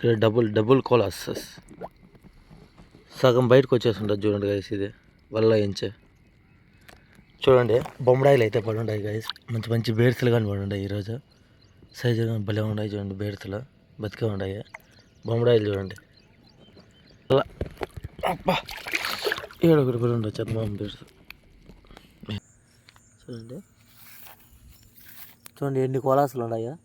ఇక్కడ double double koalas సగం బయటకు వచ్చేస్తుంటుంది చూడండి గైస్. ఇది వల్ల ఎంచే చూడండి. బొమ్మడాయిలు అయితే పడి ఉన్నాయి గైస్. మంచి మంచి బేర్సులు కానీ పడి ఉన్నాయి ఈరోజు. సైజు భలే ఉన్నాయి చూడండి. బేర్సులు బతికే ఉన్నాయి. బొమ్మడాయిలు చూడండి. అలా అబ్బా ఏడొకటి కూడా ఉండవు చందమామ బేర్స్ చూడండి. చూడండి ఎన్ని కోలాసులు ఉన్నాయా.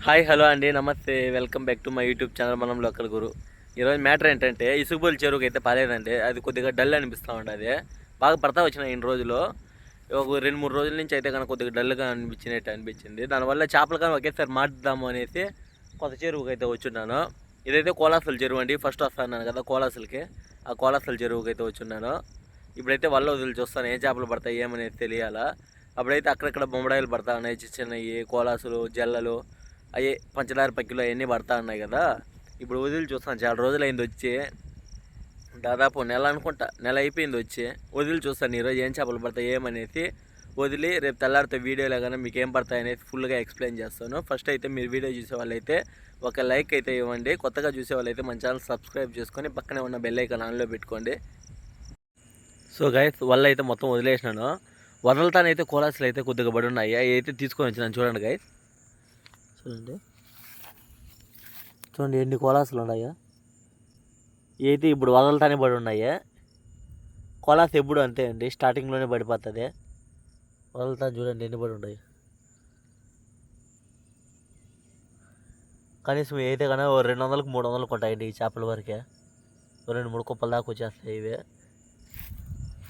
హాయ్ హలో అండి, నమస్తే, welcome back to my YouTube channel మనం లోకల్ గురు. ఈరోజు మ్యాటర్ ఏంటంటే ఇసుగుబోలు చెరువుకి అయితే పాలేదండి. అది కొద్దిగా డల్ అనిపిస్తూ ఉంటుంది. బాగా పడతా వచ్చినాయి ఇన్ని రోజులు. ఒక 2-3 రోజుల నుంచి అయితే కనుక కొద్దిగా డల్గా అనిపించింది. దానివల్ల చేపలు కానీ ఒకేసారి మాట్లాడదాము అనేసి కొత్త చెరువుకి అయితే వచ్చున్నాను. ఇదైతే కోలాసల చెరువు అండి. ఫస్ట్ వస్తాను కదా కోలాసలకి. ఆ కోలాసల చెరువుకి అయితే వచ్చున్నాను. ఇప్పుడైతే వల్ల వదిలి చూస్తాను ఏం చేపలు పడతాయి ఏమనేది తెలియాలా. అప్పుడైతే అక్కడక్కడ బొమ్మడాయిలు పడతా ఉన్నాయి. చిన్నవి కోలాసులు, జల్లలు, అవి పంచదార పక్కిలు అవన్నీ పడతా ఉన్నాయి కదా. ఇప్పుడు వదిలి చూస్తాను. చాలా రోజులు అయింది వచ్చి, దాదాపు నెల అనుకుంటా, నెల అయిపోయింది వచ్చి. వదిలి చూస్తాను ఈరోజు ఏం చేపలు పడతాయి ఏమనేసి. వదిలి రేపు తెల్లారితో వీడియోలో కానీ మీకు ఏం పడతాయి అనేది ఫుల్గా ఎక్స్ప్లెయిన్ చేస్తాను. ఫస్ట్ అయితే మీరు వీడియో చూసే వాళ్ళైతే ఒక లైక్ అయితే ఇవ్వండి. కొత్తగా చూసే వాళ్ళైతే మన ఛానల్ సబ్స్క్రైబ్ చేసుకొని పక్కనే ఉన్న బెల్ ఐకాన్ ఆన్లో పెట్టుకోండి. సో గైస్ వల్ల అయితే మొత్తం వదిలేసినాను. వదలతానైతే కోలాసులు అయితే కొద్దిగా పడి ఉన్నాయి. అవి అయితే తీసుకొని వచ్చినాను చూడండి గైస్. చూడండి ఎన్ని కోలాసులు ఉన్నాయా. అయితే ఇప్పుడు వదలతానే పడి ఉన్నాయి. కోలాస్ ఎప్పుడు అంతే అండి, స్టార్టింగ్లోనే పడిపోతుంది. వదలతా చూడండి ఎన్ని పడి ఉన్నాయి. కనీసం అయితే కానీ 200-300 ఉంటాయండి ఈ చేపల వరకే. 2-3 కుప్పల దాకా వచ్చేస్తాయి ఇవి.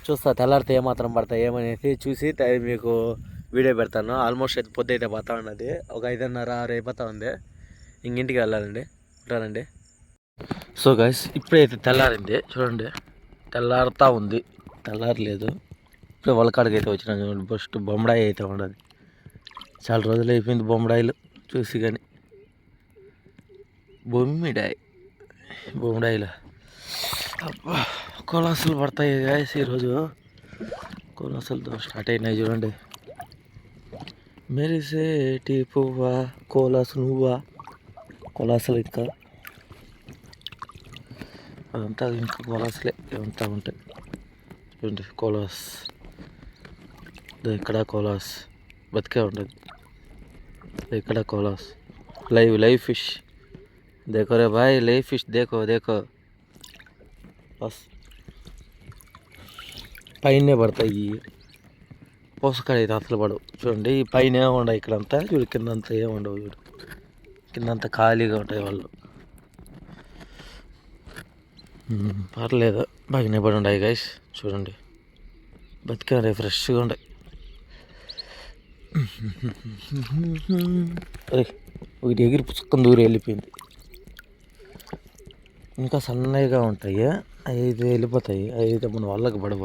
చూస్తా తెల్లారితే ఏమాత్రం పడతాయి ఏమనేసి చూసి మీకు వీడియో పెడతాను. ఆల్మోస్ట్ అయితే పొద్దు అయితే పోతా ఉన్నది. ఒక 5:30-6 అయిపోతా ఉంది. ఇంటికి వెళ్ళాలండి. ఉంటానండి. సో గైస్ ఇప్పుడైతే తెల్లారింది చూడండి. తెల్లారుతా ఉంది, తెల్లారలేదు. ఇప్పుడు వలకాడికి అయితే వచ్చినా చూడండి. ఫస్ట్ బొమ్మడాయి అయితే ఉండదు. చాలా రోజులు అయిపోయింది బొమ్మడాయిలు చూసి. కానీ బొమ్మడాయిలు అబ్బా కోలాసులు పడతాయి గాయస్. ఈరోజు కోలాసులతో స్టార్ట్ అయినాయి చూడండి. మెరిసేటి పువ్వా కోలాసు నువ్వా. కోలాసులు ఇంకా అదంతా ఇంకా కోలాసులే ఇవంతా ఉంటాయి చూడండి. కోలాస్ ఇక్కడ కోలాస్ బతికే ఉండదు. ఇక్కడ కోలాస్ లైవ్ ఫిష్ देखो रे भाई, లైవ్ ఫిష్ देखो బస్. పైనే పడతాయి. పోసకాడ అయితే అసలు పడవు చూడండి. ఈ పైన ఏముండవు ఇక్కడంతా చూడు. కిందంతా ఏముండవు చూడు. కిందంతా ఖాళీగా ఉంటాయి వాళ్ళు. పర్లేదు బాగానే పడి ఉన్నాయి గైస్ చూడండి. బతికారే ఫ్రెష్గా ఉన్నాయి. అరే ఒకటి ఎగిరి పుస్తకం దూరం వెళ్ళిపోయింది. ఇంకా సన్నగా ఉంటాయి. అయితే వెళ్ళిపోతాయి. అయితే మన వాళ్ళకి పడవ.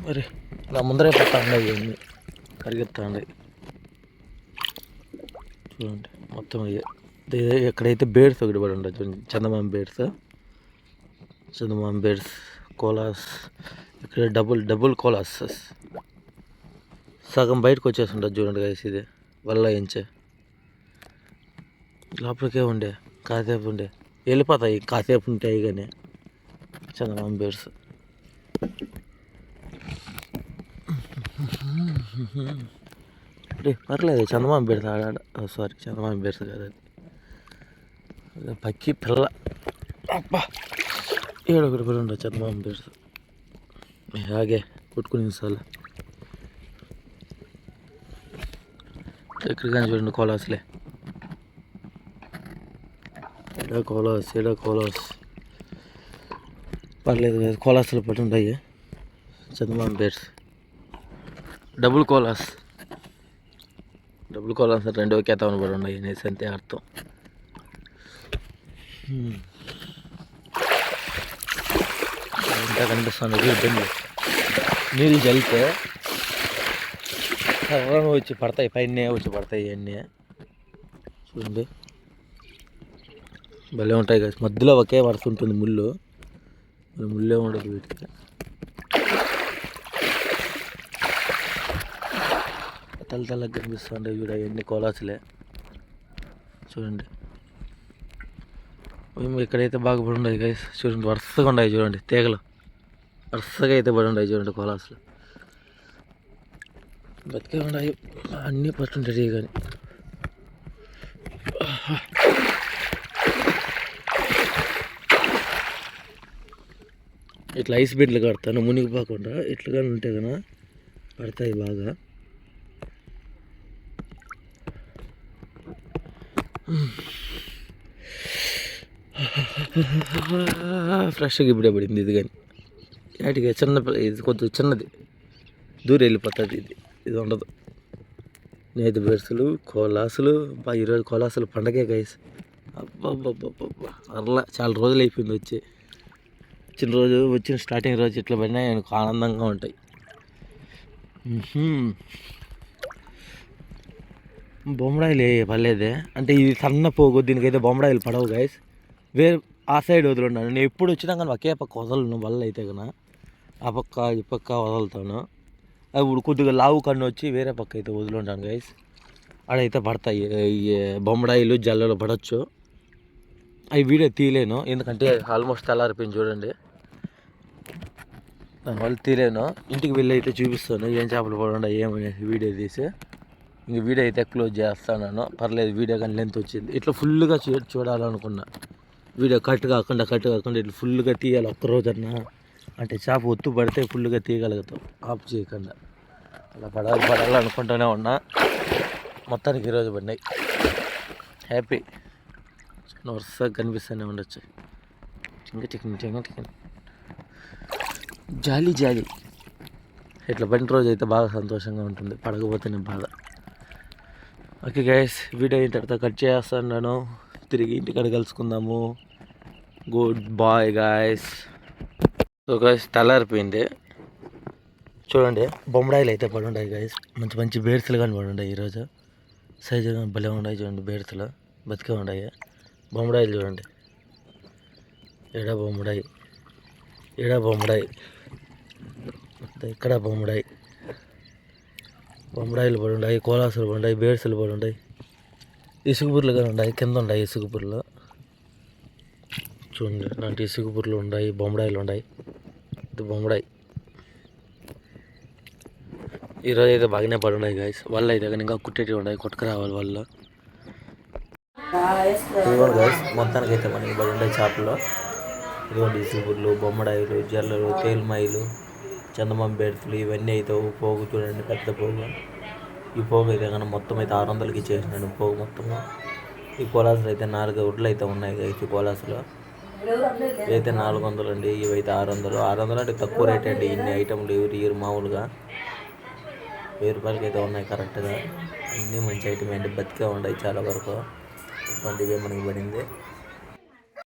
మరి ఇలా ముందరే పడతా ఉన్నాయి. ఇవన్నీ పరిగెత్తా ఉన్నాయి చూడండి. మొత్తం ఎక్కడైతే బేడ్స్ ఒకటి పడి ఉండదు చూడండి. చందమామ బేడ్స్ కోలాస్. ఇక్కడ డబుల్ కోలాస్ సగం బయటకు వచ్చేస్తుంటుంది చూడండి గైస్. ఇది వల్ల ఎంచే లోపలికే ఉండే కాసేపు ఉండే వెళ్ళిపోతాయి. కాసేపు ఉంటాయి కానీ చందమామ బేడ్స్. పర్లేదు చందమామ బేడ్స్ సారీ చందమామ బేడ్స్ కాదు అది పక్కి పిల్ల. అబ్బా ఏడొకటి కూడా ఉండవు చందమామ బేడ్స్. ಹಾಗೆ కొట్టుకుని సార్లు ఎక్కడికైనా చూడండి కోలాసులే. ఎడ కోలాస్ పర్లేదు కోలాసులు పడి ఉంటాయి. చందమామ బేడ్స్ డబుల్ కోలాస్ రెండు ఒకేతవన పడి ఉన్నాయి అనేసి అంతే అర్థం. ఇంకా కనిపిస్తుంది ఇబ్బంది. నీళ్ళు చల్లితే సర్రం వచ్చి పడతాయి. పైన వచ్చి పడతాయి ఇవన్నీ చూడండి. భలే ఉంటాయి కదా. మధ్యలో ఒకే పడుతుంటుంది ముళ్ళు ఉండదు వీటికి. తెల్ల తెల్లగా కనిపిస్తుండే చూడ ఎన్ని కోలాసులే చూడండి. ఇక్కడైతే బాగా పడి ఉన్నాయి గైస్ చూడండి, వరుసగా ఉన్నాయి చూడండి, తీగలు వరుసగా అయితే పడి ఉన్నాయి చూడండి కోలాసులు. బతికే ఉన్నాయి అన్నీ పట్టుంటాయి కానీ. ఇట్లా ఐస్ బెడ్లు కడతాను మునిగిపోకుండా, ఇట్లా ఉంటే కదా పడతాయి బాగా. ఫ్రెష్గా ఇప్పుడే పడింది ఇది కానీ. వాటికి చిన్న ఇది కొద్దిగా చిన్నది దూరం వెళ్ళిపోతుంది, ఇది ఉండదు. నేతి బెర్సులు కోలాసులు ఈరోజు కోలాసులు పండగే గైస్. అబ్బబ్బబ్బబ్బా అట్లా చాలా రోజులు అయిపోయింది వచ్చి. వచ్చిన రోజు వచ్చిన స్టార్టింగ్ రోజు ఇట్లా పడినా నాకు ఆనందంగా ఉంటాయి. బొమ్మడాయిలు పర్లేదే అంటే ఇది సన్న పోగు, దీనికైతే బొమ్మడాయిలు పడవు గైస్. వేరే ఆ సైడ్ వదులున్నాను నేను ఎప్పుడు వచ్చినా కానీ ఒకే పక్క వదలను వల్ల అయితే కన్నా ఆ పక్క ఈ పక్క వదులుతాను. అవి ఇప్పుడు కొద్దిగా లావు కన్ను వచ్చి వేరే పక్క అయితే వదులుంటాను గైస్. ఆడైతే పడతాయి ఈ బొమ్మడాయిలు జల్లలు పడవచ్చు. అవి వీడియో తీయలేను ఎందుకంటే ఆల్మోస్ట్ తెల్లారిపోయింది చూడండి, దానివల్ల తీయలేను. ఇంటికి వెళ్ళి అయితే చూపిస్తాను ఏం చేపలు పడండి ఏమనేసి వీడియో తీసి. ఇంక వీడియో అయితే క్లోజ్ చేస్తాను. పర్లేదు వీడియో కానీ లెంత్ వచ్చింది. ఇట్లా ఫుల్గా చూడాలనుకున్నా, వీడియో కట్ కాకుండా ఇట్లా ఫుల్గా తీయాలి ఒక్కరోజన్నా. అంటే చేప ఒత్తు పడితే ఫుల్గా తీయగలుగుతాం ఆఫ్ చేయకుండా. అలా పడాలనుకుంటూనే ఉన్నా. మొత్తానికి ఈరోజు పడినాయి, హ్యాపీ. వరుసగా కనిపిస్తూనే ఉండొచ్చు. టికెన్ జాలీ ఇట్లా పడిన రోజు అయితే బాగా సంతోషంగా ఉంటుంది, పడకపోతేనే బాధ. ఓకే గైస్, వీడియో అయిన తర్వాత కట్ చేస్తాను. తిరిగి ఇంటికాడ కలుసుకుందాము. Good bye guys. So guys తెల్లారిపోయింది చూడండి, బొమ్మడాయిలు అయితే పడి ఉన్నాయి గైస్. మంచి మంచి బేర్సులు కానీ పడి ఉన్నాయి ఈరోజు. సైజు కానీ భలే ఉన్నాయి చూడండి, బేర్సులు బతికే ఉన్నాయి. బొమ్మడాయిలు చూడండి, ఎడ బొమ్మడాయి ఇక్కడ బొమ్మడాయిలు పడి ఉన్నాయి, కోలాసులు పడి ఉన్నాయి, బేర్సులు పడి ఉన్నాయి, ఇసుగుబుర్లు కానీ ఉన్నాయి కింద ఉన్నాయి. ఇసుగుబుర్లు చూడండి, ఇలాంటి ఇసుగుబుర్లు ఉన్నాయి, బొమ్మడాయిలు ఉన్నాయి. ఇది బొమ్మడాయి ఈరోజు అయితే బాగానే పడి ఉన్నాయి గైస్. వాళ్ళు అయితే కానీ ఇంకా కుట్టేటివి ఉన్నాయి, కొట్టుకు రావాలి వాళ్ళు. ఇదిగోండి గైస్, మొత్తానికి అయితే మనకి పడి ఉన్నాయి చేపలు. ఇదిగోండి ఇసుగుబుర్లు, బొమ్మడాయిలు, జల్లలు, తేలుమాయిలు, చందమామ బేర్సులు ఇవన్నీ అయితే పోగు చూడండి, పెద్ద పోగు. ఈ పోగు అయితే కానీ మొత్తం అయితే 600కి ఇచ్చేసినాడు పోగు మొత్తము. ఈ కోలాసులు అయితే 4 ఉడ్లు అయితే ఉన్నాయి గైస్. ఈ కోలాసులు ఇవైతే 400 అండి, ఇవైతే 600 అంటే తక్కువ రేట్ అండి. ఇన్ని ఐటమ్లు ఎవరు మామూలుగా 1000 రూపాయలకి అయితే ఉన్నాయి కరెక్ట్గా. అన్నీ మంచి ఐటమ్ అండి, బతికే ఉన్నాయి చాలా వరకు. ఇటువంటివే మనకి పడింది.